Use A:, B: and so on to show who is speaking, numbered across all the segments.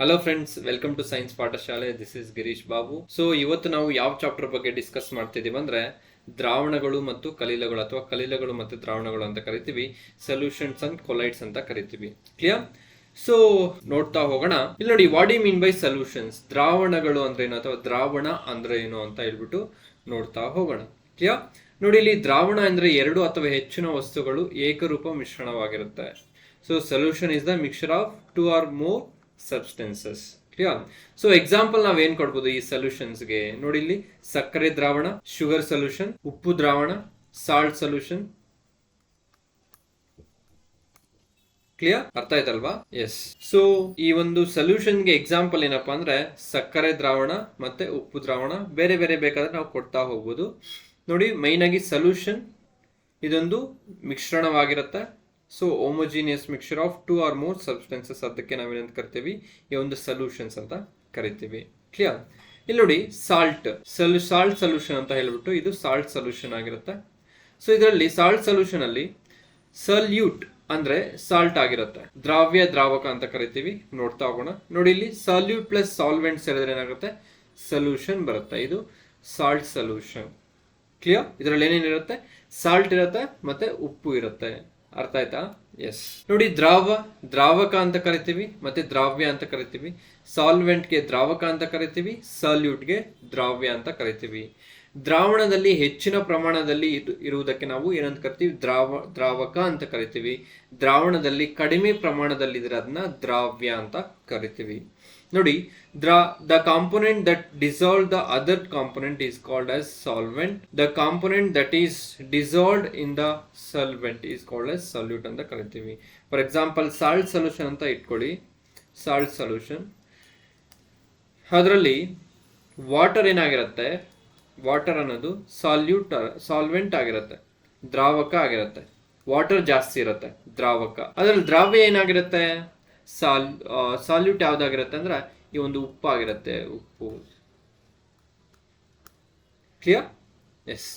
A: Hello friends, welcome to science ಪಾಠಶಾಲೆ. This is Girish Babu. So ಇವತ್ತು ನಾವು ಯಾವ ಚಾಪ್ಟರ್ ಬಗ್ಗೆ ಡಿಸ್ಕಸ್ ಮಾಡ್ತಿದೀವಿ ಅಂದ್ರೆ ದ್ರಾವಣಗಳು ಮತ್ತು ಕಲಿಲಗಳು ಅಥವಾ ಕಲಿಲಗಳು ಮತ್ತು ದ್ರಾವಣಗಳು ಅಂತ ಕರಿತೀವಿ. ಸೊಲ್ಯೂಷನ್ಸ್ ಅಂಡ್ ಕೊಲೈಡ್ಸ್ ಅಂತ ಕರಿತೀವಿ. ಕ್ಲಿಯರ್? ಸೊ ನೋಡ್ತಾ ಹೋಗೋಣ. ಇಲ್ಲಿ ನೋಡಿ, what you mean by solutions? ದ್ರಾವಣಗಳು ಅಂದ್ರೆ ಏನು ಅಥವಾ ದ್ರಾವಣ ಅಂದ್ರೆ ಏನು ಅಂತ ಹೇಳ್ಬಿಟ್ಟು ನೋಡ್ತಾ ಹೋಗೋಣ. ಕ್ಲಿಯರ್? ನೋಡಿ, ಇಲ್ಲಿ ದ್ರಾವಣ ಅಂದ್ರೆ ಎರಡು ಅಥವಾ ಹೆಚ್ಚಿನ ವಸ್ತುಗಳು ಏಕರೂಪ ಮಿಶ್ರಣವಾಗಿರುತ್ತೆ. So solution is the mixture of two or more substances. Clear? So example ನಾವೇನ್ ಕೊಡ್ಬೋದು ಈ ಸೊಲ್ಯೂಷನ್ಸ್ಗೆ? ನೋಡಿ, ಇಲ್ಲಿ ಸಕ್ಕರೆ ದ್ರಾವಣ, ಶುಗರ್ ಸೊಲ್ಯೂಷನ್, ಉಪ್ಪು ದ್ರಾವಣ, ಸಾಲ್ಟ್ ಸೊಲ್ಯೂಷನ್. ಕ್ಲಿಯರ್? ಅರ್ಥ ಆಯ್ತಲ್ವಾ? ಎಸ್. ಸೊ ಈ ಒಂದು ಸೊಲ್ಯೂಷನ್ಗೆ ಎಕ್ಸಾಂಪಲ್ ಏನಪ್ಪಾ ಅಂದ್ರೆ ಸಕ್ಕರೆ ದ್ರಾವಣ ಮತ್ತೆ ಉಪ್ಪು ದ್ರಾವಣ. ಬೇರೆ ಬೇರೆ ಬೇಕಾದ್ರೆ ನಾವು ಕೊಡ್ತಾ ಹೋಗ್ಬೋದು. ನೋಡಿ, ಮೈನ್ ಆಗಿ ಸೊಲ್ಯೂಷನ್ ಇದೊಂದು ಮಿಶ್ರಣವಾಗಿರುತ್ತೆ. So homogeneous mixture of two or more substances, ಅದಕ್ಕೆ ನಾವೇನಂತ ಕರಿತೀವಿ? ಈ ಒಂದು ಸೊಲ್ಯೂಷನ್ಸ್ ಅಂತ ಕರಿತೀವಿ. ಕ್ಲಿಯರ್? ಇಲ್ಲಿ ನೋಡಿ, ಸಾಲ್ಟ್ ಸೊಲ್ಯೂಷನ್ ಅಂತ ಹೇಳ್ಬಿಟ್ಟು ಇದು ಸಾಲ್ಟ್ ಸೊಲ್ಯೂಷನ್ ಆಗಿರುತ್ತೆ. ಸೊ ಇದರಲ್ಲಿ ಸಾಲ್ಟ್ ಸೊಲ್ಯೂಷನ್ ಅಲ್ಲಿ ಸಲ್ಯೂಟ್ ಅಂದ್ರೆ ಸಾಲ್ಟ್ ಆಗಿರುತ್ತೆ, ದ್ರಾವ್ಯ ದ್ರಾವಕ ಅಂತ ಕರಿತೀವಿ. ನೋಡ್ತಾ ಹೋಗೋಣ. ನೋಡಿ, ಇಲ್ಲಿ ಸಲ್ಯೂಟ್ ಪ್ಲಸ್ ಸಾಲ್ವೆಂಟ್ ಸೇರಿದ್ರೆ ಏನಾಗುತ್ತೆ? ಸೊಲ್ಯೂಷನ್ ಬರುತ್ತೆ. ಇದು ಸಾಲ್ಟ್ ಸೊಲ್ಯೂಷನ್. ಕ್ಲಿಯರ್? ಇದರಲ್ಲಿ ಏನೇನಿರುತ್ತೆ? ಸಾಲ್ಟ್ ಇರುತ್ತೆ ಮತ್ತೆ ಉಪ್ಪು ಇರುತ್ತೆ. ಅರ್ಥ ಆಯ್ತಾ? ಎಸ್. ನೋಡಿ, ದ್ರಾವಕ ಅಂತ ಕರಿತೀವಿ ಮತ್ತೆ ದ್ರಾವ್ಯ ಅಂತ ಕರಿತೀವಿ. ಸಾಲ್ವೆಂಟ್ಗೆ ದ್ರಾವಕ ಅಂತ ಕರಿತೀವಿ, ಸಲ್ಯೂಟ್ಗೆ ದ್ರಾವ್ಯ ಅಂತ ಕರಿತೀವಿ. ದ್ರಾವಣದಲ್ಲಿ ಹೆಚ್ಚಿನ ಪ್ರಮಾಣದಲ್ಲಿ ಇರುವುದಕ್ಕೆ ನಾವು ಏನಂತ ಕರಿತೀವಿ? ದ್ರಾವಕ ಅಂತ ಕರಿತೀವಿ. ದ್ರಾವಣದಲ್ಲಿ ಕಡಿಮೆ ಪ್ರಮಾಣದಲ್ಲಿ ಇದ್ರೆ ಅದನ್ನ ದ್ರಾವ್ಯ ಅಂತ ಕರಿತೀವಿ. ನೋಡಿ, the component that dissolve the other component is called as solvent. The component that is dissolved in the solvent is called as solute ಅಂತ ಕರಿತೀವಿ. ಫಾರ್ ಎಕ್ಸಾಂಪಲ್ ಸಾಲ್ಟ್ ಸೊಲ್ಯೂಷನ್ ಅಂತ ಇಟ್ಕೊಳ್ಳಿ. ಸಾಲ್ಟ್ ಸೊಲ್ಯೂಷನ್ ಅದರಲ್ಲಿ ವಾಟರ್ ಏನಾಗಿರುತ್ತೆ? ವಾಟರ್ ಅನ್ನೋದು solvent ಆಗಿರುತ್ತೆ, ದ್ರಾವಕ ಆಗಿರುತ್ತೆ. Water ಜಾಸ್ತಿ ಇರುತ್ತೆ, ದ್ರಾವಕ. ಅದರಲ್ಲಿ ದ್ರಾವ್ಯ ಏನಾಗಿರುತ್ತೆ? ಸಾಲ್ಯೂಟ್ ಯಾವ್ದಾಗಿರುತ್ತೆ ಅಂದ್ರೆ ಈ ಒಂದು ಉಪ್ಪು ಆಗಿರುತ್ತೆ, ಉಪ್ಪು. ಕ್ಲಿಯರ್? ಎಸ್.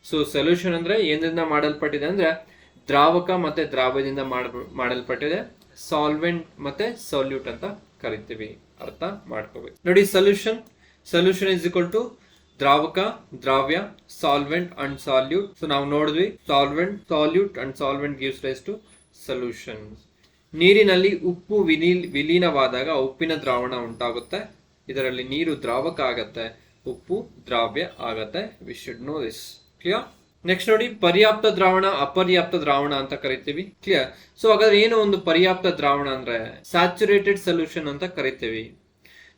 A: ಸೊ ಸೊಲ್ಯೂಷನ್ ಅಂದ್ರೆ ಏನಿಂದ ಮಾಡಲ್ಪಟ್ಟಿದೆ ಅಂದ್ರೆ ದ್ರಾವಕ ಮತ್ತೆ ದ್ರಾವ್ಯದಿಂದ ಮಾಡಲ್ಪಟ್ಟಿದೆ. ಸಾಲ್ವೆಂಟ್ ಮತ್ತೆ ಸಾಲ್ಯೂಟ್ ಅಂತ ಕರಿತೀವಿ. ಅರ್ಥ ಮಾಡ್ಕೋಬೇಕು. ನೋಡಿ, ಸೊಲ್ಯೂಷನ್ ಇಸ್ ಈಕ್ವಲ್ ಟು ದ್ರಾವಕ, ದ್ರಾವ್ಯ, ಸಾಲ್ವೆಂಟ್ ಅಂಡ್ ಸಾಲ್ಯೂಟ್. ಸೊ ನಾವು ನೋಡಿದ್ವಿ, solute and solvent gives rise to solution. ನೀರಿನಲ್ಲಿ ಉಪ್ಪು ವಿಲೀನವಾದಾಗ ಉಪ್ಪಿನ ದ್ರಾವಣ ಉಂಟಾಗುತ್ತೆ. ಇದರಲ್ಲಿ ನೀರು ದ್ರಾವಕ ಆಗತ್ತೆ, ಉಪ್ಪು ದ್ರಾವ್ಯ ಆಗತ್ತೆ. We should know this. Clear? Next ನೋಡಿ, ಪರ್ಯಾಪ್ತ ದ್ರಾವಣ, ಅಪರ್ಯಾಪ್ತ ದ್ರಾವಣ ಅಂತ ಕರಿತೀವಿ. ಕ್ಲಿಯರ್? ಸೊ ಹಾಗಾದ್ರೆ ಏನು ಒಂದು ಪರ್ಯಾಪ್ತ ದ್ರಾವಣ ಅಂದ್ರೆ ಸ್ಯಾಚುರೇಟೆಡ್ ಸೊಲ್ಯೂಷನ್ ಅಂತ ಕರಿತೀವಿ.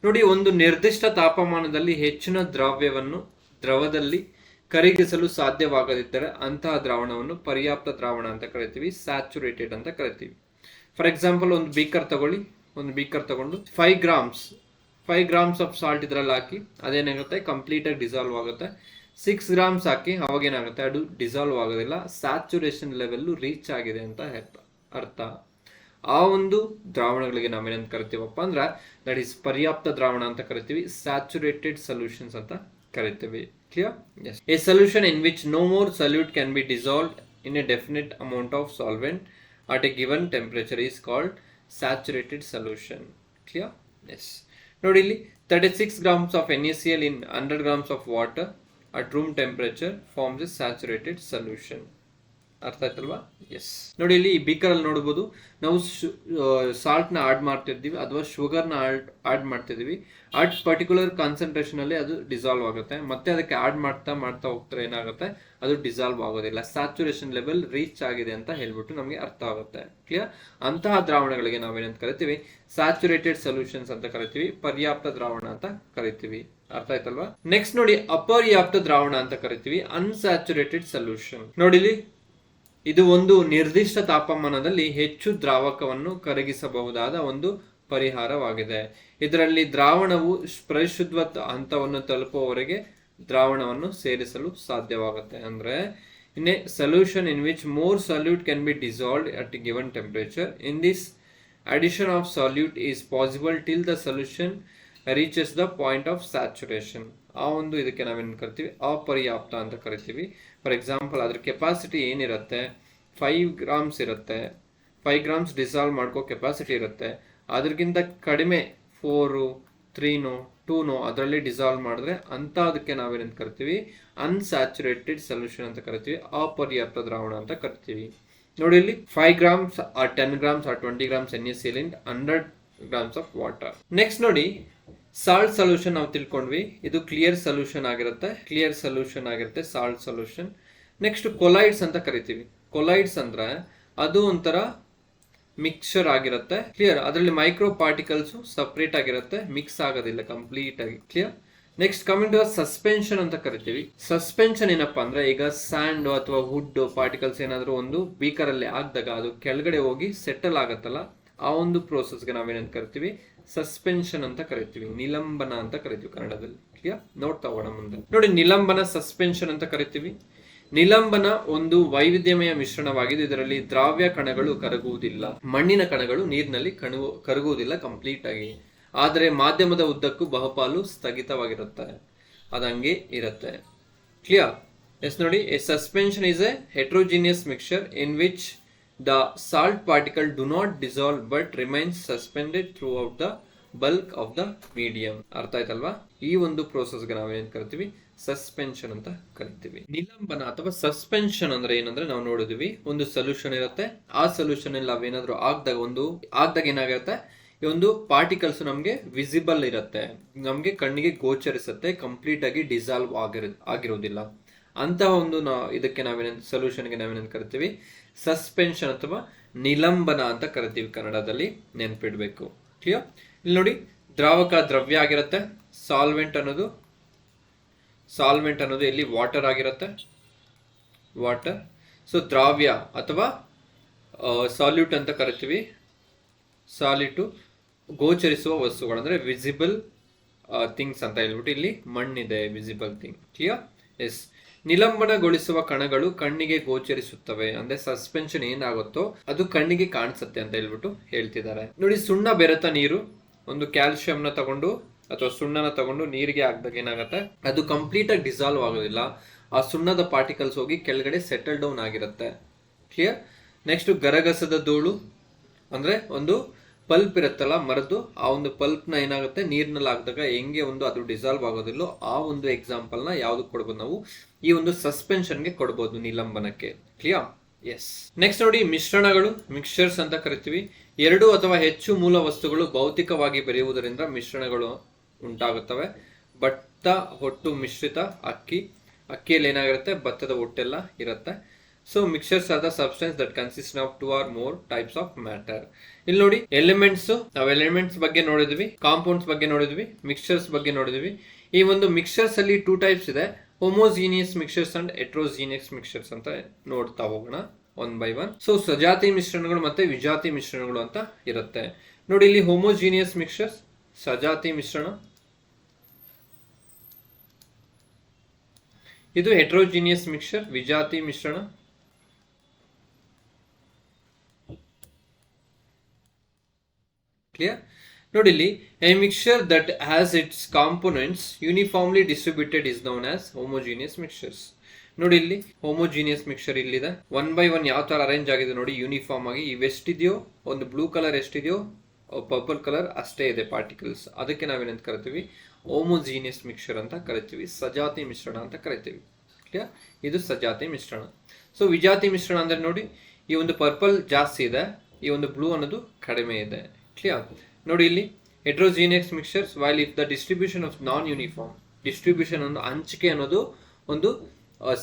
A: ನೋಡಿ, ಒಂದು ನಿರ್ದಿಷ್ಟ ತಾಪಮಾನದಲ್ಲಿ ಹೆಚ್ಚಿನ ದ್ರವದಲ್ಲಿ ಕರಗಿಸಲು ಸಾಧ್ಯವಾಗದಿದ್ದರೆ ಅಂತಹ ದ್ರಾವಣವನ್ನು ಪರ್ಯಾಪ್ತ ದ್ರಾವಣ ಅಂತ ಕರಿತೀವಿ, ಸ್ಯಾಚುರೇಟೆಡ್ ಅಂತ ಕರಿತೀವಿ. ಫಾರ್ ಎಕ್ಸಾಂಪಲ್, ಒಂದು ಬೀಕರ್ ತಗೊಂಡು 5 ಗ್ರಾಮ್ಸ್ ಆಫ್ ಸಾಲ್ಟ್ ಇದ್ರಲ್ಲಿ ಹಾಕಿ ಅದೇನಾಗುತ್ತೆ? ಕಂಪ್ಲೀಟ್ ಆಗಿ ಡಿಸಾಲ್ವ್ ಆಗುತ್ತೆ. 6 ಗ್ರಾಮ್ಸ್ ಹಾಕಿ ಅವಾಗ ಏನಾಗುತ್ತೆ? ಅದು ಡಿಸಾಲ್ವ್ ಆಗೋದಿಲ್ಲ, ಸ್ಯಾಚುರೇಷನ್ ಲೆವೆಲ್ ರೀಚ್ ಆಗಿದೆ ಅಂತ ಅರ್ಥ. ಆ ಒಂದು ದ್ರಾವಣಗಳಿಗೆ ನಾವೇನಂತ ಕರಿತೀವಪ್ಪ ಅಂದ್ರೆ ದಟ್ ಈಸ್ ಪರ್ಯಾಪ್ತ ದ್ರಾವಣ ಅಂತ ಕರಿತೀವಿ, ಸ್ಯಾಚುರೇಟೆಡ್ ಸೊಲ್ಯೂಷನ್ಸ್ ಅಂತ ಕರಿತೀವಿ. Clear? Yes. A solution in which no more solute can be dissolved in a definite amount of solvent at a given temperature is called saturated solution. Clear? Yes. ನೋಡಿ, ಇಲ್ಲಿ 36 grams of NaCl in 100 grams of water at room temperature forms a saturated solution. ಅರ್ಥ ಆಯ್ತಲ್ವಾ? S. ನೋಡಿ, ಇಲ್ಲಿ ಈ beaker ಅಲ್ಲಿ ನೋಡಬಹುದು, ನಾವು ಸಾಲ್ಟ್ ನ ಆಡ್ ಮಾಡ್ತಿದ್ದೀವಿ ಅಥವಾ ಶುಗರ್ ನ ಆಡ್ ಮಾಡ್ತಿದೀವಿ. ಅಟ್ ಪರ್ಟಿಕ್ಯುಲರ್ ಕಾನ್ಸಂಟ್ರೇಷನ್ ಅಲ್ಲಿ ಅದು ಡಿಸಾಲ್ವ್ ಆಗುತ್ತೆ. ಮತ್ತೆ ಅದಕ್ಕೆ ಆಡ್ ಮಾಡ್ತಾ ಹೋಗ್ತಾರೆ, ಏನಾಗುತ್ತೆ? ಅದು ಡಿಸಾಲ್ವ್ ಆಗೋದಿಲ್ಲ, ಸ್ಯಾಚುರೇಷನ್ ಲೆವೆಲ್ ರೀಚ್ ಆಗಿದೆ ಅಂತ ಹೇಳ್ಬಿಟ್ಟು ನಮಗೆ ಅರ್ಥ ಆಗುತ್ತೆ. ಕ್ಲಿಯರ್? ಅಂತಹ ದ್ರಾವಣಗಳಿಗೆ ನಾವೇನಂತ ಕರಿತೀವಿ? ಸ್ಯಾಚುರೇಟೆಡ್ ಸೊಲ್ಯೂಷನ್ಸ್ ಅಂತ ಕರಿತೀವಿ, ಪರ್ಯಾಪ್ತ ದ್ರಾವಣ ಅಂತ ಕರಿತೀವಿ. ಅರ್ಥ ಆಯ್ತಲ್ವಾ? ನೆಕ್ಸ್ಟ್ ನೋಡಿ, ಅಪರ್ಯಾಪ್ತ ದ್ರಾವಣ ಅಂತ ಕರಿತೀವಿ, ಅನ್ಸ್ಯಾಚುರೇಟೆಡ್ ಸೊಲ್ಯೂಷನ್. ನೋಡಿ, ಇದು ಒಂದು ನಿರ್ದಿಷ್ಟ ತಾಪಮಾನದಲ್ಲಿ ಹೆಚ್ಚು ದ್ರಾವಕವನ್ನು ಕರಗಿಸಬಹುದಾದ ಒಂದು ಪರಿಹಾರವಾಗಿದೆ. ಇದರಲ್ಲಿ ದ್ರಾವಣವು ಪರಿಶುದ್ಧ ಹಂತವನ್ನು ತಲುಪುವವರೆಗೆ ದ್ರಾವಣವನ್ನು ಸೇರಿಸಲು ಸಾಧ್ಯವಾಗುತ್ತೆ. ಅಂದ್ರೆ in a solution in which more salute can be dissolved at given temperature. In this addition of solute is possible till the solution reaches the point of saturation. ಆ ಒಂದು ಇದಕ್ಕೆ ನಾವೇನು ಕರಿತೀವಿ? ಅಪರ್ಯಾಪ್ತ ಅಂತ ಕರಿತೀವಿ. ಫಾರ್ ಎಕ್ಸಾಂಪಲ್, ಅದ್ರ ಕೆಪಾಸಿಟಿ ಏನಿರುತ್ತೆ? 5 grams ಇರುತ್ತೆ. 5 ಗ್ರಾಮ್ಸ್ ಡಿಸಾಲ್ವ್ ಮಾಡ್ಕೋ ಕೆಪಾಸಿಟಿ ಇರುತ್ತೆ. ಅದಕ್ಕಿಂತ ಕಡಿಮೆ 4, 3, 2 ಅದರಲ್ಲಿ ಡಿಸಾಲ್ವ್ ಮಾಡಿದ್ರೆ ಅಂಥದಕ್ಕೆ ನಾವೇನಂತ ಕರಿತೀವಿ, ಅನ್ಸ್ಯಾಚುರೇಟೆಡ್ ಸೊಲ್ಯೂಷನ್ ಅಂತ ಕರಿತೀವಿ, ಅಪರ್ಯಾಪ್ತ ದ್ರಾವಣ ಅಂತ ಕರಿತೀವಿ. ನೋಡಿ ಇಲ್ಲಿ 5 grams or 10 grams or 20 grams NaCl in 100 grams of water. Next ನೋಡಿ ಸಾಲ್ಟ್ ಸೊಲ್ಯೂಷನ್ ನಾವು ತಿಳ್ಕೊಂಡ್ವಿ, ಇದು ಕ್ಲಿಯರ್ ಸೊಲ್ಯೂಷನ್ ಆಗಿರುತ್ತೆ ಸಾಲ್ಟ್ ಸೊಲ್ಯೂಷನ್. ನೆಕ್ಸ್ಟ್ ಕೊಲೈಡ್ಸ್ ಅಂತ ಕರಿತೀವಿ. ಕೊಲೈಡ್ಸ್ ಅಂದ್ರೆ ಅದು ಒಂಥರ ಮಿಕ್ಸ್ಚರ್ ಆಗಿರುತ್ತೆ, ಕ್ಲಿಯರ್. ಅದರಲ್ಲಿ ಮೈಕ್ರೋ ಪಾರ್ಟಿಕಲ್ಸ್ ಸಪ್ರೇಟ್ ಆಗಿರುತ್ತೆ, ಮಿಕ್ಸ್ ಆಗೋದಿಲ್ಲ ಕಂಪ್ಲೀಟ್ ಆಗಿ, clear. Next coming to suspension ಅಂತ ಕರಿತೀವಿ. ಸಸ್ಪೆನ್ಷನ್ ಏನಪ್ಪಾ ಅಂದ್ರೆ, ಈಗ ಸ್ಯಾಂಡ್ ಅಥವಾ ವುಡ್ ಪಾರ್ಟಿಕಲ್ಸ್ ಏನಾದ್ರು ಒಂದು ಬೀಕರ್ ಅಲ್ಲಿ ಹಾಕಿದಾಗ ಅದು ಕೆಳಗಡೆ ಹೋಗಿ ಸೆಟಲ್ ಆಗತ್ತಲ್ಲ, ಆ ಒಂದು ಪ್ರೋಸೆಸ್ಗೆ ನಾವೇನಂತ ಕರಿತೀವಿ, ಸಸ್ಪೆನ್ಷನ್ ಅಂತ ಕರಿತೀವಿ, ನಿಲಂಬನ ಅಂತ ಕರಿತೀವಿ ಕನ್ನಡದಲ್ಲಿ, ಕ್ಲಿಯರ್. ನೋಡ್ತಾ ಹೋಗೋಣ ಮುಂದೆ. ನೋಡಿ ನಿಲಂಬನ, ಸಸ್ಪೆನ್ಷನ್ ಅಂತ ಕರಿತೀವಿ. ನಿಲಂಬನ ಒಂದು ವೈವಿಧ್ಯಮಯ ಮಿಶ್ರಣವಾಗಿದ್ದು ಇದರಲ್ಲಿ ದ್ರಾವ್ಯ ಕಣಗಳು ಕರಗುವುದಿಲ್ಲ, ಮಣ್ಣಿನ ಕಣಗಳು ನೀರಿನಲ್ಲಿ ಕರಗುವುದಿಲ್ಲ ಕಂಪ್ಲೀಟ್ ಆಗಿ, ಆದರೆ ಮಾಧ್ಯಮದ ಉದ್ದಕ್ಕೂ ಬಹುಪಾಲು ಸ್ಥಗಿತವಾಗಿರುತ್ತೆ, ಅದಂಗೆ ಇರುತ್ತೆ, ಕ್ಲಿಯರ್. ಎಸ್ ನೋಡಿ, A suspension is A heterogeneous mixture in which the salt particle do not dissolve but remains suspended through out the bulk of the medium. ಅರ್ಥ ಆಯ್ತಲ್ವಾ? ಈ ಒಂದು ಪ್ರೋಸೆಸ್ಗೆ ನಾವೇನ್ ಕರಿತೀವಿ, ಸಸ್ಪೆನ್ಷನ್ ಅಂತ ಕರಿತೀವಿ. ನಿಲಂಬನ ಅಥವಾ ಸಸ್ಪೆನ್ಷನ್ ಅಂದ್ರೆ ಏನಂದ್ರೆ, ನಾವು ನೋಡಿದ್ವಿ ಒಂದು ಸೊಲ್ಯೂಷನ್ ಇರುತ್ತೆ, ಆ ಸೊಲ್ಯೂಷನ್ ಅಲ್ಲಿ ನಾವೇನಾದ್ರೂ ಆಗ್ದಾಗ ಏನಾಗುತ್ತೆ, ಈ ಒಂದು ಪಾರ್ಟಿಕಲ್ಸ್ ನಮ್ಗೆ ವಿಸಿಬಲ್ ಇರುತ್ತೆ, ನಮ್ಗೆ ಕಣ್ಣಿಗೆ ಗೋಚರಿಸುತ್ತೆ, ಕಂಪ್ಲೀಟ್ ಆಗಿ ಡಿಸಾಲ್ವ್ ಆಗಿರೋದಿಲ್ಲ. ಅಂತಹ ಒಂದು ಇದಕ್ಕೆ ಸೊಲ್ಯೂಷನ್ಗೆ ನಾವೇನಂತ ಕರಿತೀವಿ, ಸಸ್ಪೆನ್ಷನ್ ಅಥವಾ ನಿಲಂಬನ ಅಂತ ಕರಿತೀವಿ ಕನ್ನಡದಲ್ಲಿ, ನೆನ್ಪಿಡ್ಬೇಕು, ಕ್ಲಿಯರ್. ಇಲ್ಲಿ ನೋಡಿ, ದ್ರಾವಕ ದ್ರವ್ಯ ಆಗಿರುತ್ತೆ, ಸಾಲ್ವೆಂಟ್ ಅನ್ನೋದು ಇಲ್ಲಿ ವಾಟರ್ ಆಗಿರುತ್ತೆ, ವಾಟರ್. ಸೊ ದ್ರಾವ್ಯ ಅಥವಾ ಸಾಲ್ಯೂಟ್ ಅಂತ ಕರಿತೀವಿ, ಸಾಲಿಟು ಗೋಚರಿಸುವ ವಸ್ತುಗಳು ಅಂದ್ರೆ ವಿಸಿಬಲ್ ಥಿಂಗ್ಸ್ ಅಂತ ಹೇಳ್ಬಿಟ್ಟು ಇಲ್ಲಿ ಮಣ್ಣಿದೆ, ವಿಸಿಬಲ್ ಥಿಂಗ್, ಕ್ಲಿಯರ್. ಎಸ್, ನಿಲಂಬನಗೊಳಿಸುವ ಕಣಗಳು ಕಣ್ಣಿಗೆ ಗೋಚರಿಸುತ್ತವೆ, ಅಂದ್ರೆ ಸಸ್ಪೆನ್ಷನ್ ಏನಾಗುತ್ತೋ ಅದು ಕಣ್ಣಿಗೆ ಕಾಣಿಸುತ್ತೆ ಅಂತ ಹೇಳ್ಬಿಟ್ಟು ಹೇಳ್ತಿದ್ದಾರೆ. ನೋಡಿ, ಸುಣ್ಣ ಬೆರೆತ ನೀರು, ಒಂದು ಕ್ಯಾಲ್ಸಿಯಂನ ತಗೊಂಡು ಅಥವಾ ಸುಣ್ಣನ ತಗೊಂಡು ನೀರಿಗೆ ಹಾಕಿದಾಗ ಏನಾಗುತ್ತೆ, ಅದು ಕಂಪ್ಲೀಟ್ ಆಗಿ ಡಿಸಾಲ್ವ್ ಆಗೋದಿಲ್ಲ, ಆ ಸುಣ್ಣದ ಪಾರ್ಟಿಕಲ್ಸ್ ಹೋಗಿ ಕೆಳಗಡೆ ಸೆಟಲ್ ಡೌನ್ ಆಗಿರುತ್ತೆ, ಕ್ಲಿಯರ್. ನೆಕ್ಸ್ಟ್ ಗರಗಸದ ಧೂಳು ಅಂದ್ರೆ ಒಂದು ಪಲ್ಪ್ ಇರುತ್ತಲ್ಲ ಮರದ್ದು, ಆ ಒಂದು ಪಲ್ಪ್ ನ ಏನಾಗುತ್ತೆ, ನೀರಿನಲ್ಲಿ ಹಾಕಿದಾಗ ಹೆಂಗೆ ಒಂದು ಅದು ಡಿಸಾಲ್ವ್ ಆಗೋದಿಲ್ಲೋ ಆ ಒಂದು ಎಕ್ಸಾಂಪಲ್ ನ ಯಾವ್ದಕ್ಕೆ ಕೊಡ್ಬೋದು ನಾವು, ಈ ಒಂದು ಸಸ್ಪೆನ್ಷನ್ಗೆ ಕೊಡ್ಬೋದು, ನಿಲಂಬನಕ್ಕೆ, ಕ್ಲಿಯರ್. ಎಸ್. ನೆಕ್ಸ್ಟ್ ನೋಡಿ, ಮಿಶ್ರಣಗಳು, ಮಿಕ್ಸ್ಚರ್ಸ್ ಅಂತ ಕರಿತೀವಿ. 2 ಅಥವಾ ಹೆಚ್ಚು ಮೂಲ ವಸ್ತುಗಳು ಭೌತಿಕವಾಗಿ ಬೆರೆಯುವುದರಿಂದ ಮಿಶ್ರಣಗಳು ಉಂಟಾಗುತ್ತವೆ. ಭತ್ತ ಹೊಟ್ಟು ಮಿಶ್ರಿತ ಅಕ್ಕಿಯಲ್ಲಿ ಏನಾಗಿರುತ್ತೆ, ಭತ್ತದ ಹೊಟ್ಟೆಲ್ಲ ಇರುತ್ತೆ. So mixtures are the substance that consist of 2 or more types of matter. ಇಲ್ಲಿ ನೋಡಿ, ಎಲಿಮೆಂಟ್ಸ್, ನಾವು ಎಲಿಮೆಂಟ್ಸ್ ಬಗ್ಗೆ ನೋಡಿದ್ವಿ, ಕಾಂಪೌಂಡ್ಸ್ ಬಗ್ಗೆ ನೋಡಿದ್ವಿ, ಮಿಕ್ಸ್ಚರ್ಸ್ ಬಗ್ಗೆ ನೋಡಿದ್ವಿ. ಈ ಒಂದು ಮಿಕ್ಸ್ಚರ್ಸ್ ಅಲ್ಲಿ 2 ಟೈಪ್ಸ್ ಇದೆ, ಹೋಮೋಜೀನಿಯಸ್ ಮಿಕ್ಸ್ಚರ್ಸ್ ಅಂಡ್ ಹೆಟ್ರೋಜೀನಿಯಸ್ ಮಿಕ್ಸ್ಚರ್ಸ್ ಅಂತ ನೋಡ್ತಾ ಹೋಗೋಣ ಒನ್ ಬೈ ಒನ್. ಸೊ ಸಜಾತಿ ಮಿಶ್ರಣಗಳು ಮತ್ತೆ ವಿಜಾತಿ ಮಿಶ್ರಣಗಳು ಅಂತ ಇರುತ್ತೆ. ನೋಡಿ, ಇಲ್ಲಿ ಹೋಮೋಜೀನಿಯಸ್ ಮಿಕ್ಸ್ಚರ್ಸ್, ಸಜಾತಿ ಮಿಶ್ರಣ, ಇದು ಹೆಟ್ರೋಜೀನಿಯಸ್ ಮಿಕ್ಸ್ಚರ್, ವಿಜಾತಿ ಮಿಶ್ರಣ. ಕ್ಲಿಯರ್. ನೋಡಿ ಇಲ್ಲಿ, A mixture that has its components uniformly distributed is known as homogeneous mixtures. ನೋಡಿ ಇಲ್ಲಿ ಹೋಮೋಜೀನಿಯಸ್ ಮಿಕ್ಸ್ಚರ್ ಇಲ್ಲಿದೆ, 1 by 1 ಯಾವ ತರ ಅರೇಂಜ್ ಆಗಿದೆ ನೋಡಿ, ಯೂನಿಫಾರ್ಮ್ ಆಗಿ. ಇವೆಷ್ಟಿದೆಯೋ, ಒಂದು ಬ್ಲೂ ಕಲರ್ ಎಷ್ಟಿದೆಯೋ ಪರ್ಪಲ್ ಕಲರ್ ಅಷ್ಟೇ ಇದೆ ಪಾರ್ಟಿಕಲ್ಸ್, ಅದಕ್ಕೆ ನಾವೇನಂತ ಕರಿತೀವಿ, ಹೋಮೋಜೀನಿಯಸ್ ಮಿಕ್ಸ್ಚರ್ ಅಂತ ಕರಿತೀವಿ, ಸಜಾತಿ ಮಿಶ್ರಣ ಅಂತ ಕರಿತೀವಿ, ಕ್ಲಿಯರ್. ಇದು ಸಜಾತಿ ಮಿಶ್ರಣ. ಸೊ ವಿಜಾತಿ ಮಿಶ್ರಣ ಅಂದ್ರೆ ನೋಡಿ, ಈ ಒಂದು ಪರ್ಪಲ್ ಜಾಸ್ತಿ ಇದೆ, ಈ ಒಂದು ಬ್ಲೂ ಅನ್ನೋದು ಕಡಿಮೆ ಇದೆ, ಕ್ಲಿಯರ್. ನೋಡಿ ಇಲ್ಲಿ, heterogeneous mixtures while if the distribution of non uniform, distribution ಒಂದು ಹಂಚಿಕೆ ಅನ್ನೋದು ಒಂದು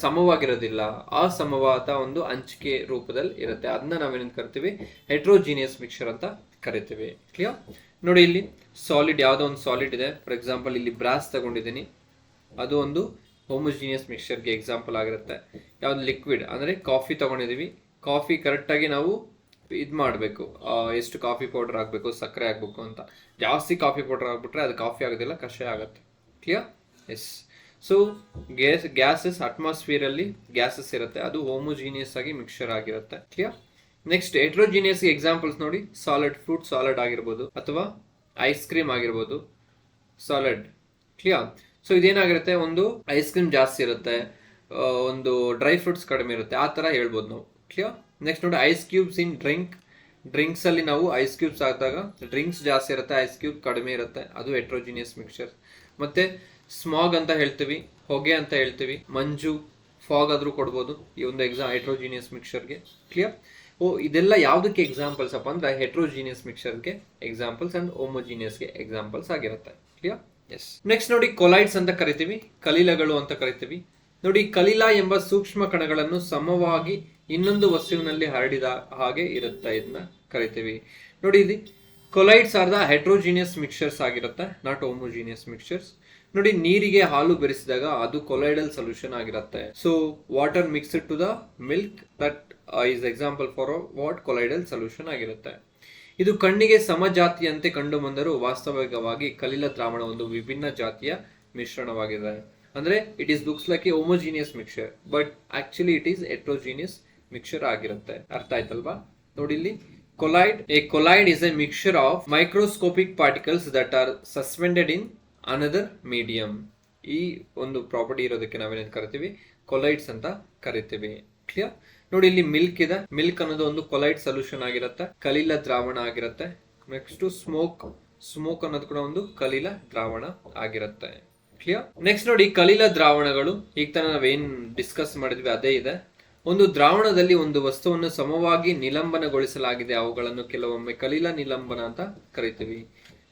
A: ಸಮವಾಗಿರೋದಿಲ್ಲ, ಅಸಮವಾದ ಒಂದು ಹಂಚಿಕೆ ರೂಪದಲ್ಲಿ ಇರುತ್ತೆ, ಅದನ್ನ ನಾವೇನಂತ ಕರಿತೀವಿ, ಹೆಟ್ರೋಜೀನಿಯಸ್ ಮಿಕ್ಸ್ಚರ್ ಅಂತ ಕರಿತೀವಿ, ಕ್ಲಿಯರ್. ನೋಡಿ ಇಲ್ಲಿ ಸಾಲಿಡ್, ಯಾವುದೋ ಒಂದು ಸಾಲಿಡ್ ಇದೆ, ಫಾರ್ ಎಕ್ಸಾಂಪಲ್ ಇಲ್ಲಿ ಬ್ರಾಸ್ ತಗೊಂಡಿದ್ದೀನಿ, ಅದು ಒಂದು ಹೋಮೋಜೀನಿಯಸ್ ಮಿಕ್ಸ್ಚರ್ಗೆ ಎಕ್ಸಾಂಪಲ್ ಆಗಿರುತ್ತೆ. ಯಾವ್ದು ಲಿಕ್ವಿಡ್ ಅಂದ್ರೆ ಕಾಫಿ ತಗೊಂಡಿದೀವಿ, ಕಾಫಿ ಕರೆಕ್ಟಾಗಿ ನಾವು ಇದು ಮಾಡಬೇಕು, ಎಷ್ಟು ಕಾಫಿ ಪೌಡರ್ ಹಾಕಬೇಕು, ಸಕ್ಕರೆ ಹಾಕಬೇಕು ಅಂತ. ಜಾಸ್ತಿ ಕಾಫಿ ಪೌಡರ್ ಹಾಕ್ಬಿಟ್ರೆ ಅದು ಕಾಫಿ ಆಗೋದಿಲ್ಲ, ಕಷಾಯ ಆಗುತ್ತೆ, clear. Yes. So gases, atmosphere ಅಲ್ಲಿ ಗ್ಯಾಸಸ್ ಇರುತ್ತೆ, ಅದು ಹೋಮೋಜೀನಿಯಸ್ ಆಗಿ ಮಿಕ್ಸ್ಚರ್ ಆಗಿರುತ್ತೆ, ಕ್ಲಿಯರ್. ನೆಕ್ಸ್ಟ್ ಹೆಟ್ರೋಜೀನಿಯಸ್ ಎಕ್ಸಾಂಪಲ್ಸ್ ನೋಡಿ, ಸಾಲಿಡ್, ಫ್ರೂಟ್ ಸಾಲಿಡ್ ಆಗಿರ್ಬೋದು ಅಥವಾ ಐಸ್ ಕ್ರೀಮ್ ಆಗಿರ್ಬೋದು, ಸಾಲಿಡ್, ಕ್ಲಿಯರ್. ಸೊ ಇದೇನಾಗಿರುತ್ತೆ, ಒಂದು ಐಸ್ ಕ್ರೀಮ್ ಜಾಸ್ತಿ ಇರುತ್ತೆ, ಒಂದು ಡ್ರೈ ಫ್ರೂಟ್ಸ್ ಕಡಿಮೆ ಇರುತ್ತೆ, ಆ ತರ ಹೇಳ್ಬೋದು ನಾವು, ಕ್ಲಿಯರ್. ನೆಕ್ಸ್ಟ್ ನೋಡಿ, ಐಸ್ ಕ್ಯೂಬ್ಸ್ ಇನ್ ಡ್ರಿಂಕ್ ಡ್ರಿಂಕ್ಸ್ ಅಲ್ಲಿ ನಾವು ಐಸ್ ಕ್ಯೂಬ್ಸ್ ಹಾಕಿದಾಗ ಡ್ರಿಂಕ್ಸ್ ಜಾಸ್ತಿ ಇರುತ್ತೆ, ಐಸ್ ಕ್ಯೂಬ್ ಕಡಿಮೆ ಇರುತ್ತೆ, ಅದು ಹೆಟ್ರೋಜಿನಿಯಸ್ ಮಿಕ್ಸ್ಚರ್. ಮತ್ತೆ ಸ್ಮಾಗ್ ಅಂತ ಹೇಳ್ತೀವಿ, ಹೊಗೆ ಅಂತ ಹೇಳ್ತೀವಿ, ಮಂಜು, ಫಾಗ್ ಆದ್ರೂ ಕೊಡ್ಬೋದು ಈ ಒಂದು ಹೆಟ್ರೋಜಿನಿಯಸ್ ಮಿಕ್ಸ್ಚರ್ಗೆ. ಕ್ಲಿಯರ್? ಇದೆಲ್ಲ ಯಾವುದಕ್ಕೆ ಎಕ್ಸಾಂಪಲ್ಸ್ ಅಪ್ಪ ಅಂದ್ರೆ ಹೆಟ್ರೋಜಿನಿಯಸ್ ಮಿಕ್ಸ್ಚರ್ಗೆ ಎಕ್ಸಾಂಪಲ್ಸ್ ಅಂಡ್ ಹೋಮೋಜಿನಿಯಸ್ಗೆ ಎಕ್ಸಾಂಪಲ್ಸ್ ಆಗಿರುತ್ತೆ. ಕ್ಲಿಯರ್? ಎಸ್. ನೆಕ್ಸ್ಟ್ ನೋಡಿ, ಕೊಲೈಡ್ಸ್ ಅಂತ ಕರಿತೀವಿ, ಕಲಿಲಗಳು ಅಂತ ಕರಿತೀವಿ. ನೋಡಿ, ಕಲಿಲ ಎಂಬ ಸೂಕ್ಷ್ಮ ಕಣಗಳನ್ನು ಸಮವಾಗಿ ಇನ್ನೊಂದು ವಸ್ತುವಿನಲ್ಲಿ ಹರಡಿದ ಹಾಗೆ ಇರುತ್ತೆ, ಇದನ್ನ ಕರಿತೀವಿ. ನೋಡಿ, ಇದು colloids are the heterogeneous mixtures ಆಗಿರುತ್ತೆ, ನಾಟ್ ಹೋಮೋಜಿನಿಯಸ್ ಮಿಕ್ಸ್ಚರ್ಸ್. ನೋಡಿ, ನೀರಿಗೆ ಹಾಲು ಬೆರೆಸಿದಾಗ ಅದು ಕೊಲೈಡಲ್ ಸೊಲ್ಯೂಷನ್ ಆಗಿರುತ್ತೆ. So water mixed to the milk, that is example for what colloidal solution ಆಗಿರುತ್ತೆ. ಇದು ಕಣ್ಣಿಗೆ ಸಮಜಾತಿಯಂತೆ ಕಂಡು ಬಂದರೂ ವಾಸ್ತವಿಕವಾಗಿ ಕಲಿಲ ದ್ರಾವಣ ಒಂದು ವಿಭಿನ್ನ ಜಾತಿಯ ಮಿಶ್ರಣವಾಗಿದೆ. ಅಂದ್ರೆ it is looks like A homogeneous mixture, but actually it is heterogeneous mixture ಆಗಿರುತ್ತೆ. ಅರ್ಥ ಆಯ್ತಲ್ವಾ? ನೋಡಿ ಇಲ್ಲಿ, A collide is A mixture of microscopic particles that are suspended in another medium. ಈ ಒಂದು ಪ್ರಾಪರ್ಟಿ ಇರೋದಕ್ಕೆ ನಾವೇನೇನು ಕರಿತೀವಿ, ಕೊಲೈಡ್ಸ್ ಅಂತ ಕರಿತೀವಿ. ಕ್ಲಿಯರ್? ನೋಡಿ, ಇಲ್ಲಿ ಮಿಲ್ಕ್ ಇದೆ, ಮಿಲ್ಕ್ ಅನ್ನೋದು ಒಂದು ಕೊಲೈಡ್ ಸೊಲ್ಯೂಷನ್ ಆಗಿರುತ್ತೆ, ಕಲಿಲ ದ್ರಾವಣ ಆಗಿರುತ್ತೆ. ನೆಕ್ಸ್ಟ್ ಸ್ಮೋಕ್ ಅನ್ನೋದು ಕೂಡ ಒಂದು ಕಲಿಲ ದ್ರಾವಣ ಆಗಿರುತ್ತೆ. ಕ್ಲಿಯರ್? ನೆಕ್ಸ್ಟ್ ನೋಡಿ, ಕಲಿಲ ದ್ರಾವಣಗಳು ಈಗ ತರ ನಾವೇನ್ ಡಿಸ್ಕಸ್ ಮಾಡಿದ್ವಿ ಅದೇ ಇದೆ. ಒಂದು ದ್ರಾವಣದಲ್ಲಿ ಒಂದು ವಸ್ತುವನ್ನು ಸಮವಾಗಿ ನಿಲಂಬನಗೊಳಿಸಲಾಗಿದೆ, ಅವುಗಳನ್ನು ಕೆಲವೊಮ್ಮೆ ಕಲಿಲ ನಿಲಂಬನ ಅಂತ ಕರಿತೀವಿ.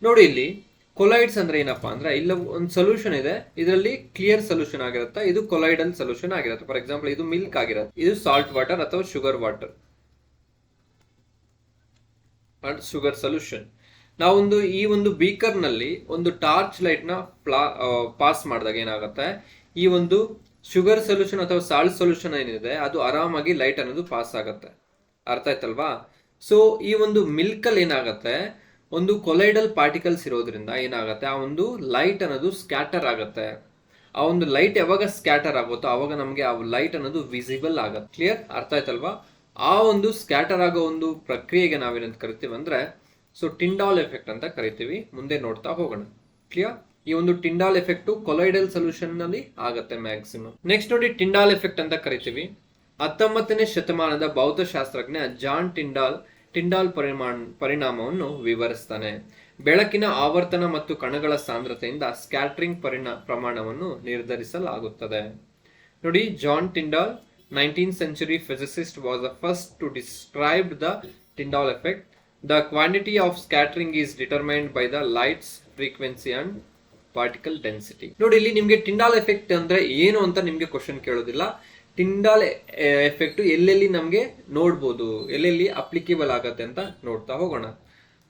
A: ನೋಡಿ, ಇಲ್ಲಿ ಕೊಲೈಡ್ಸ್ ಅಂದ್ರೆ ಏನಪ್ಪಾ ಅಂದ್ರೆ, ಇಲ್ಲ ಒಂದು ಸೊಲ್ಯೂಷನ್ ಇದೆ, ಇದರಲ್ಲಿ ಕ್ಲಿಯರ್ ಸೊಲ್ಯೂಷನ್ ಆಗಿರುತ್ತೆ, ಇದು ಕೊಲೈಡಲ್ ಸೊಲ್ಯೂಷನ್ ಆಗಿರುತ್ತೆ. ಫಾರ್ ಎಕ್ಸಾಂಪಲ್, ಇದು ಮಿಲ್ಕ್ ಆಗಿರುತ್ತೆ, ಇದು ಸಾಲ್ಟ್ ವಾಟರ್ ಅಥವಾ ಶುಗರ್ ವಾಟರ್, ಶುಗರ್ ಸೊಲ್ಯೂಷನ್. ನಾವೊಂದು ಈ ಒಂದು ಬೀಕರ್ ನಲ್ಲಿ ಒಂದು ಟಾರ್ಚ್ ಲೈಟ್ ನ ಪಾಸ್ ಮಾಡಿದಾಗ ಏನಾಗುತ್ತೆ, ಈ ಒಂದು ಶುಗರ್ ಸೊಲ್ಯೂಷನ್ ಅಥವಾ ಸಾಲ್ಟ್ ಸೊಲ್ಯೂಷನ್ ಏನಿದೆ ಅದು ಆರಾಮಾಗಿ ಲೈಟ್ ಅನ್ನೋದು ಪಾಸ್ ಆಗುತ್ತೆ. ಅರ್ಥ ಆಯ್ತಲ್ವಾ? ಸೊ ಈ ಒಂದು ಮಿಲ್ಕ್ ಅಲ್ಲಿ ಏನಾಗುತ್ತೆ, ಒಂದು ಕೊಲೈಡಲ್ ಪಾರ್ಟಿಕಲ್ಸ್ ಇರೋದ್ರಿಂದ ಏನಾಗುತ್ತೆ, ಆ ಒಂದು ಲೈಟ್ ಅನ್ನೋದು ಸ್ಕ್ಯಾಟರ್ ಆಗುತ್ತೆ. ಆ ಒಂದು ಲೈಟ್ ಯಾವಾಗ ಸ್ಕ್ಯಾಟರ್ ಆಗುತ್ತೋ ಅವಾಗ ನಮಗೆ ಆ ಲೈಟ್ ಅನ್ನೋದು ವಿಸಿಬಲ್ ಆಗುತ್ತೆ. ಕ್ಲಿಯರ್? ಅರ್ಥ ಆಯ್ತಲ್ವಾ? ಆ ಒಂದು ಸ್ಕ್ಯಾಟರ್ ಆಗೋ ಒಂದು ಪ್ರಕ್ರಿಯೆಗೆ ನಾವೇನಂತ ಕರಿತೀವಿ ಅಂದ್ರೆ, ಸೊ ಟಿಂಡಾಲ್ ಎಫೆಕ್ಟ್ ಅಂತ ಕರಿತೀವಿ. ಮುಂದೆ ನೋಡ್ತಾ ಹೋಗೋಣ. ಕ್ಲಿಯರ್? ಈ ಒಂದು ಟಿಂಡಾಲ್ ಎಫೆಕ್ಟ್ ಕೊಲೈಡಲ್ ಸೊಲ್ಯೂಷನ್ ನಲ್ಲಿ ಆಗುತ್ತೆ ಮ್ಯಾಕ್ಸಿಮಮ್. ನೆಕ್ಸ್ಟ್ ನೋಡಿ, ಟಿಂಡಾಲ್ ಎಫೆಕ್ಟ್ ಅಂತ ಕರಿತೀವಿ. 19ನೇ ಶತಮಾನದ ಭೌತಶಾಸ್ತ್ರಜ್ಞ ಜಾನ್ ಟಿಂಡಾಲ್ ಪರಿಣಾಮವನ್ನು ವಿವರಿಸ್ತಾನೆ. ಬೆಳಕಿನ ಆವರ್ತನ ಮತ್ತು ಕಣಗಳ ಸಾಂದ್ರತೆಯಿಂದ ಸ್ಕ್ಯಾಟರಿಂಗ್ ಪ್ರಮಾಣವನ್ನು ನಿರ್ಧರಿಸಲಾಗುತ್ತದೆ. ನೋಡಿ, John Tyndall 19th century physicist was the first to describe the Tyndall effect. The quantity of scattering is determined by the light's frequency and particle density. ನೋಡಿ, ಇಲ್ಲಿ ನಿಮಗೆ ಟಿಂಡಾಲ್ ಎಫೆಕ್ಟ್ ಅಂದ್ರೆ ಏನು ಅಂತ ನಿಮ್ಗೆ ಕ್ವಶನ್ ಕೇಳೋದಿಲ್ಲ. ಟಿಂಡಾಲ್ ಎಫೆಕ್ಟ್ ಎಲ್ಲೆಲ್ಲಿ ನಮ್ಗೆ ನೋಡ್ಬೋದು, ಎಲ್ಲೆಲ್ಲಿ ಅಪ್ಲಿಕೇಬಲ್ ಆಗತ್ತೆ ಅಂತ ನೋಡ್ತಾ ಹೋಗೋಣ.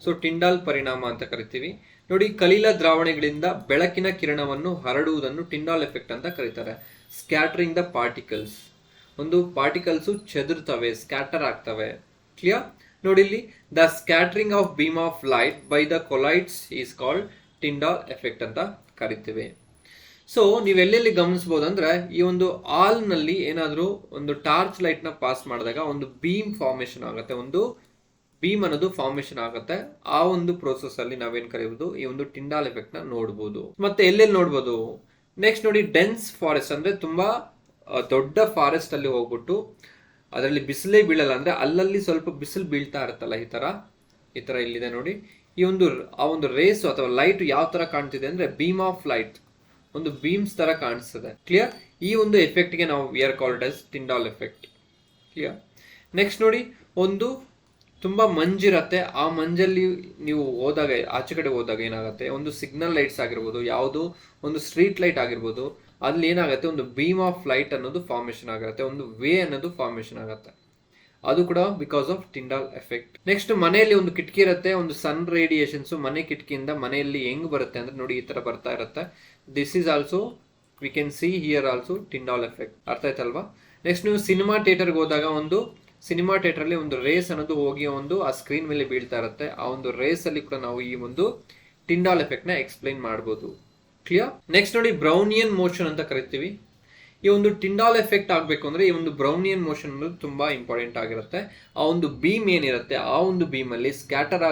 A: ಸೊ ಟಿಂಡಾಲ್ ಪರಿಣಾಮ ಅಂತ ಕರಿತೀವಿ. ನೋಡಿ, ಕಲಿಲ ದ್ರಾವಣಗಳಿಂದ ಬೆಳಕಿನ ಕಿರಣವನ್ನು ಹರಡುವುದನ್ನು ಟಿಂಡಾಲ್ ಎಫೆಕ್ಟ್ ಅಂತ ಕರೀತಾರೆ. ಸ್ಕ್ಯಾಟರಿಂಗ್ ದ ಪಾರ್ಟಿಕಲ್ಸ್, ಒಂದು ಪಾರ್ಟಿಕಲ್ಸ್ ಚೆದರ್ತವೆ, ಸ್ಕ್ಯಾಟರ್ ಆಗ್ತವೆ. ಕ್ಲಿಯರ್? ನೋಡಿ, ಇಲ್ಲಿ the scattering of beam of light by the colloids is called Tyndall effect ಅಂತ ಕರಿತೀವಿ. ಸೊ ನೀವೆಲ್ಲೆಲ್ಲಿ ಗಮನಿಸಬಹುದು ಅಂದ್ರೆ, ಈ ಒಂದು ಆಲ್ ನಲ್ಲಿ ಏನಾದ್ರೂ ಒಂದು ಟಾರ್ಚ್ ಲೈಟ್ ನ ಪಾಸ್ ಮಾಡಿದಾಗ ಒಂದು ಬೀಮ್ ಫಾರ್ಮೇಶನ್ ಆಗುತ್ತೆ, ಒಂದು ಬೀಮ್ ಅನ್ನೋದು ಫಾರ್ಮೇಶನ್ ಆಗುತ್ತೆ. ಆ ಒಂದು ಪ್ರೋಸೆಸ್ ಅಲ್ಲಿ ನಾವೇನ್ ಕರೀಬಹುದು, ಈ ಒಂದು ಟಿಂಡಾಲ್ ಎಫೆಕ್ಟ್ ನ ನೋಡಬಹುದು. ಮತ್ತೆ ಎಲ್ಲೆಲ್ಲಿ ನೋಡಬಹುದು? ನೆಕ್ಸ್ಟ್ ನೋಡಿ, ಡೆನ್ಸ್ ಫಾರೆಸ್ಟ್ ಅಂದ್ರೆ ತುಂಬಾ ದೊಡ್ಡ ಫಾರೆಸ್ಟ್ ಅಲ್ಲಿ ಹೋಗ್ಬಿಟ್ಟು ಅದರಲ್ಲಿ ಬಿಸಿಲೇ ಬೀಳಲ್ಲ, ಅಂದ್ರೆ ಅಲ್ಲಲ್ಲಿ ಸ್ವಲ್ಪ ಬಿಸಿಲು ಬೀಳ್ತಾ ಇರುತ್ತಲ್ಲ, ಈ ತರ ಇಲ್ಲಿದೆ ನೋಡಿ. ಆ ಒಂದು ರೇಸ್ ಅಥವಾ ಲೈಟ್ ಯಾವ ತರ ಕಾಣ್ತಿದೆ ಅಂದ್ರೆ, ಬೀಮ್ ಆಫ್ ಲೈಟ್, ಒಂದು ಬೀಮ್ಸ್ ತರ ಕಾಣಿಸ್ತದೆ. ಕ್ಲಿಯರ್? ಈ ಒಂದು ಎಫೆಕ್ಟ್ ಗೆ ನಾವು we are called as Tyndall effect. Clear? Next ನೋಡಿ, ಒಂದು ತುಂಬಾ ಮಂಜಿರತ್ತೆ, ಆ ಮಂಜಲ್ಲಿ ನೀವು ಹೋದಾಗ, ಆಚೆ ಕಡೆ ಹೋದಾಗ ಏನಾಗುತ್ತೆ, ಒಂದು ಸಿಗ್ನಲ್ ಲೈಟ್ಸ್ ಆಗಿರ್ಬೋದು, ಯಾವುದು ಒಂದು ಸ್ಟ್ರೀಟ್ ಲೈಟ್ ಆಗಿರ್ಬೋದು, ಅಲ್ಲಿ ಏನಾಗುತ್ತೆ, ಒಂದು ಬೀಮ್ ಆಫ್ ಲೈಟ್ ಅನ್ನೋದು ಫಾರ್ಮೇಶನ್ ಆಗುತ್ತೆ, ಒಂದು ವೇ ಅನ್ನೋದು ಫಾರ್ಮೇಶನ್ ಆಗುತ್ತೆ. ಅದು ಕೂಡ because of Tyndall effect. Next, ಮನೆಯಲ್ಲಿ ಒಂದು ಕಿಟಕಿ ಇರುತ್ತೆ, ಒಂದು ಸನ್ ರೇಡಿಯೇಷನ್ಸ್ ಮನೆ ಕಿಟಕಿಯಿಂದ ಮನೆಯಲ್ಲಿ ಹೆಂಗ್ ಬರುತ್ತೆ ಅಂದ್ರೆ ನೋಡಿ, ಈ ತರ ಬರ್ತಾ ಇರುತ್ತೆ. This is also we can see here also Tyndall effect. ಅರ್ಥ ಆಯ್ತಲ್ವಾ? ನೆಕ್ಸ್ಟ್, ನೀವು ಸಿನಿಮಾ ಥಿಯೇಟರ್ಗೆ ಹೋದಾಗ ಒಂದು ಸಿನಿಮಾ ಥಿಯೇಟರ್ ಅಲ್ಲಿ ಒಂದು ರೇಸ್ ಅನ್ನೋದು ಹೋಗಿ ಒಂದು ಆ ಸ್ಕ್ರೀನ್ ಮೇಲೆ ಬೀಳ್ತಾ ಇರುತ್ತೆ. ಆ ಒಂದು ರೇಸ್ ಅಲ್ಲಿ ಕೂಡ ನಾವು ಈ ಒಂದು ಟಿಂಡಾಲ್ ಎಫೆಕ್ಟ್ ನ ಎಕ್ಸ್ಪ್ಲೈನ್ ಮಾಡಬಹುದು. ಕ್ಲಿಯರ್? ನೆಕ್ಸ್ಟ್ ನೋಡಿ, ಬ್ರೌನಿಯನ್ ಮೋಷನ್ ಅಂತ ಕರಿತೀವಿ. ಈ ಒಂದು ಟಿಂಡಾಲ್ ಎಫೆಕ್ಟ್ ಆಗಬೇಕು ಅಂದ್ರೆ ಈ ಒಂದು ಬ್ರೌನಿಯನ್ ಮೋಷನ್ ಅನ್ನೋದು ತುಂಬಾ ಇಂಪಾರ್ಟೆಂಟ್ ಆಗಿರುತ್ತೆ. ಆ ಒಂದು ಬೀಮ್ ಏನಿರುತ್ತೆ, ಆ ಒಂದು ಬೀಮ್ ಅಲ್ಲಿ ಸ್ಕ್ಯಾಟರ್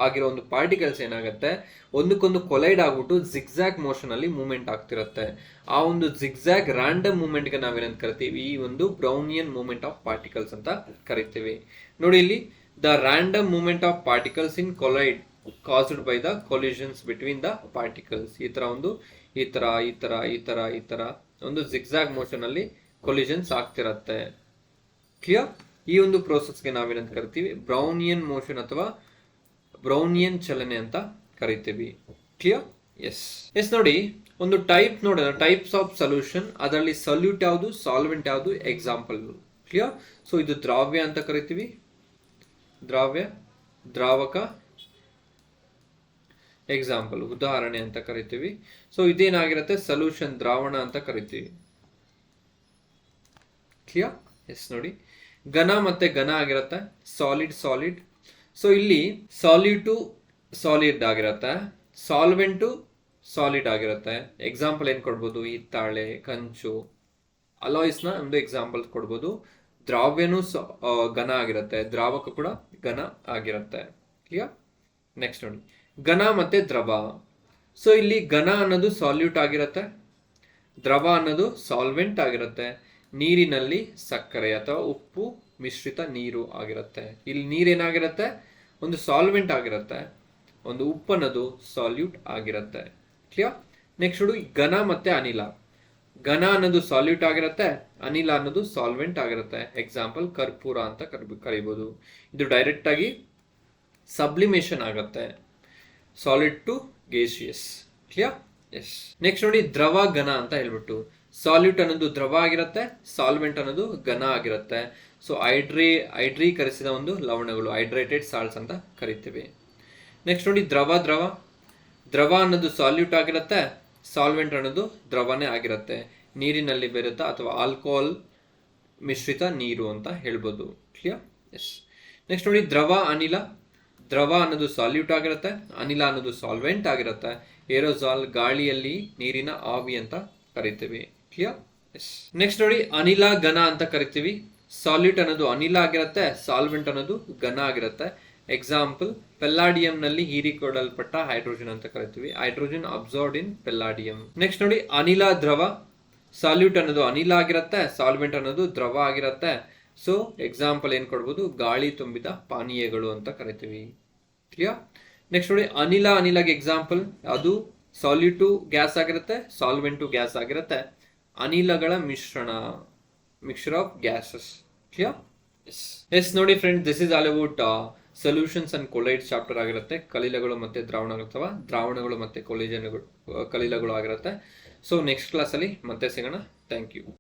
A: ಆಗಿರೋ ಒಂದು ಪಾರ್ಟಿಕಲ್ಸ್ ಏನಾಗುತ್ತೆ, ಒಂದಕ್ಕೊಂದು ಕೊಲೈಡ್ ಆಗ್ಬಿಟ್ಟು ಜಿಗ್ಜಾಗ್ ಮೋಷನ್ ಅಲ್ಲಿ ಮೂವ್ಮೆಂಟ್ ಆಗ್ತಿರುತ್ತೆ. ಆ ಒಂದು ಜಿಗ್ಜಾಗ್ ರ್ಯಾಂಡಮ್ ಮೂವ್ಮೆಂಟ್ ಗೆ ನಾವೇನಂತ ಕರಿತೀವಿ, ಈ ಒಂದು ಬ್ರೌನಿಯನ್ ಮೂವ್ಮೆಂಟ್ ಆಫ್ ಪಾರ್ಟಿಕಲ್ಸ್ ಅಂತ ಕರಿತೀವಿ. ನೋಡಿ, ಇಲ್ಲಿ the random movement of particles in collide caused by the collisions between the particles. ಈ ತರ ಒಂದು ಈ ತರ ಒಂದು ಜಿಗ್ಜಾಗ್ ಮೋಷನ್ ಅಲ್ಲಿ ಕೊಲಿಷನ್ಸ್ ಆಗ್ತಿರತ್ತೆ. ಕ್ಲಿಯರ್? ಈ ಒಂದು ಪ್ರೋಸೆಸ್ಗೆ ನಾವೇನಂತ ಕರಿತೀವಿ, ಬ್ರೌನಿಯನ್ ಮೋಷನ್ ಅಥವಾ ಬ್ರೌನಿಯನ್ ಚಲನೆ ಅಂತ ಕರಿತೀವಿ. ಕ್ಲಿಯರ್? ಎಸ್ ನೋಡಿ, ಒಂದು ಟೈಪ್ ನೋಡೋಣ, ಟೈಪ್ಸ್ ಆಫ್ ಸೊಲ್ಯೂಷನ್. ಅದರಲ್ಲಿ ಸೊಲ್ಯೂಟ್ ಯಾವುದು, ಸಾಲ್ವೆಂಟ್ ಯಾವುದು, ಎಕ್ಸಾಂಪಲ್. ಕ್ಲಿಯರ್? ಸೊ ಇದು ದ್ರಾವ್ಯ ಅಂತ ಕರಿತೀವಿ, ದ್ರಾವ್ಯ, ದ್ರಾವಕ, ಎಕ್ಸಾಂಪಲ್ ಉದಾಹರಣೆ ಅಂತ ಕರಿತೀವಿ. ಸೊ ಇದೇನಾಗಿರುತ್ತೆ, ಸೊಲ್ಯೂಷನ್ ದ್ರಾವಣ ಅಂತ ಕರಿತೀವಿ. ಕ್ಲಿಯರ್? ಎಸ್ ನೋಡಿ, ಘನ ಮತ್ತೆ ಘನ ಆಗಿರುತ್ತೆ, ಸಾಲಿಡ್. ಸೊ ಇಲ್ಲಿ ಸಾಲಿಡ್ ಸಾಲಿಡ್ ಆಗಿರುತ್ತೆ, ಸಾಲ್ವೆಂಟು ಸಾಲಿಡ್ ಆಗಿರುತ್ತೆ. ಎಕ್ಸಾಂಪಲ್ ಏನ್ ಕೊಡ್ಬೋದು, ಹಿತ್ತಾಳೆ, ಕಂಚು, ಅಲಾಯ್ಸ್ನ ಒಂದು ಎಕ್ಸಾಂಪಲ್ ಕೊಡ್ಬೋದು. ದ್ರಾವ್ಯನೂ ಘನ ಆಗಿರುತ್ತೆ, ದ್ರಾವಕ ಕೂಡ ಘನ ಆಗಿರುತ್ತೆ. ಕ್ಲಿಯರ್? ನೆಕ್ಸ್ಟ್ ನೋಡಿ, ಘನ ಮತ್ತೆ ದ್ರವ. ಸೊ ಇಲ್ಲಿ ಘನ ಅನ್ನೋದು ಸಾಲ್ಯೂಟ್ ಆಗಿರುತ್ತೆ, ದ್ರವ ಅನ್ನೋದು ಸಾಲ್ವೆಂಟ್ ಆಗಿರುತ್ತೆ. ನೀರಿನಲ್ಲಿ ಸಕ್ಕರೆ ಅಥವಾ ಉಪ್ಪು ಮಿಶ್ರಿತ ನೀರು ಆಗಿರುತ್ತೆ. ಇಲ್ಲಿ ನೀರೇನಾಗಿರುತ್ತೆ, ಒಂದು ಸಾಲ್ವೆಂಟ್ ಆಗಿರುತ್ತೆ, ಒಂದು ಉಪ್ಪು ಅನ್ನೋದು ಸಾಲ್ಯೂಟ್ ಆಗಿರುತ್ತೆ. ಕ್ಲಿಯರ್? ನೆಕ್ಸ್ಟ್ ನೋಡಿ, ಘನ ಮತ್ತೆ ಅನಿಲ. ಘನ ಅನ್ನೋದು ಸಾಲ್ಯೂಟ್ ಆಗಿರುತ್ತೆ, ಅನಿಲ ಅನ್ನೋದು ಸಾಲ್ವೆಂಟ್ ಆಗಿರುತ್ತೆ. ಎಕ್ಸಾಂಪಲ್ ಕರ್ಪೂರ ಅಂತ ಕರಿಬಹುದು. ಇದು ಡೈರೆಕ್ಟ್ ಆಗಿ ಸಬ್ಲಿಮೇಷನ್ ಆಗುತ್ತೆ, solid to gaseous. Clear? Yes. Next ನೋಡಿ, ದ್ರವ ಘನ ಅಂತ ಹೇಳ್ಬಿಟ್ಟು, ಸಾಲ್ಯೂಟ್ ಅನ್ನೋದು ದ್ರವ ಆಗಿರುತ್ತೆ, ಸಾಲ್ವೆಂಟ್ ಅನ್ನೋದು ಘನ ಆಗಿರುತ್ತೆ. ಸೊ ಹೈಡ್ರೀಕರಿಸಿದ ಒಂದು ಲವಣಗಳು, ಹೈಡ್ರೇಟೆಡ್ ಸಾಲ್ಟ್ಸ್ ಅಂತ ಕರಿತೀವಿ. ನೆಕ್ಸ್ಟ್ ನೋಡಿ, ದ್ರವ ಅನ್ನೋದು ಸಾಲ್ಯೂಟ್ ಆಗಿರುತ್ತೆ, ಸಾಲ್ವೆಂಟ್ ಅನ್ನೋದು ದ್ರವನೇ ಆಗಿರುತ್ತೆ. ನೀರಿನಲ್ಲಿ ಬೆರೆತ ಅಥವಾ ಆಲ್ಕೋಹಾಲ್ ಮಿಶ್ರಿತ ನೀರು ಅಂತ ಹೇಳ್ಬೋದು. ಕ್ಲಿಯರ್? ಎಸ್. ನೆಕ್ಸ್ಟ್ ನೋಡಿ, ಅನಿಲ. ದ್ರವ ಅನ್ನೋದು ಸಾಲ್ಯೂಟ್ ಆಗಿರುತ್ತೆ, ಅನಿಲ ಅನ್ನೋದು ಸಾಲ್ವೆಂಟ್ ಆಗಿರುತ್ತೆ. ಏರೋಸಾಲ್ ಗಾಳಿಯಲ್ಲಿ ನೀರಿನ ಆವಿ ಅಂತ ಕರಿತೀವಿ. ಕ್ಲಿಯರ್? ಎಸ್. ನೆಕ್ಸ್ಟ್ ನೋಡಿ, ಅನಿಲ ಘನ ಅಂತ ಕರಿತೀವಿ. ಸಾಲ್ಯೂಟ್ ಅನ್ನೋದು ಅನಿಲ ಆಗಿರುತ್ತೆ, ಸಾಲ್ವೆಂಟ್ ಅನ್ನೋದು ಘನ ಆಗಿರುತ್ತೆ. ಎಕ್ಸಾಂಪಲ್ ಪೆಲ್ಲಾಡಿಯಂ ನಲ್ಲಿ ಹೀರಿಕೊಡಲ್ಪಟ್ಟ ಹೈಡ್ರೋಜನ್ ಅಂತ ಕರಿತೀವಿ. Hydrogen absorbed in palladium. Next ನೋಡಿ, ಅನಿಲ ದ್ರವ. ಸಾಲ್ಯೂಟ್ ಅನ್ನೋದು ಅನಿಲ ಆಗಿರುತ್ತೆ, ಸಾಲ್ವೆಂಟ್ ಅನ್ನೋದು ದ್ರವ ಆಗಿರುತ್ತೆ. ಸೊ ಎಕ್ಸಾಂಪಲ್ ಏನ್ ಕೊಡ್ಬೋದು, ಗಾಳಿ ತುಂಬಿದ ಪಾನೀಯಗಳು ಅಂತ ಕರಿತೀವಿ. ಕ್ಲಿಯರ್? ನೆಕ್ಸ್ಟ್ ನೋಡಿ, ಅನಿಲಗೆ ಎಕ್ಸಾಂಪಲ್, ಅದು ಸಾಲ್ಯೂಟು ಗ್ಯಾಸ್ ಆಗಿರುತ್ತೆ, ಸಾಲ್ವೆಂಟು ಗ್ಯಾಸ್ ಆಗಿರುತ್ತೆ. ಅನಿಲಗಳ mixture of gases. Clear? Yes ನೋಡಿ friend, this is all about solutions and colloids chapter ಆಗಿರುತ್ತೆ. ಕಲಿಲಗಳು ಮತ್ತೆ ದ್ರಾವಣಗಳು ಅಥವಾ ದ್ರಾವಣಗಳು ಮತ್ತೆ ಕಲಿಲಗಳು ಆಗಿರುತ್ತೆ. ಸೊ ನೆಕ್ಸ್ಟ್ ಕ್ಲಾಸಲ್ಲಿ ಮತ್ತೆ ಸಿಗೋಣ. Thank you.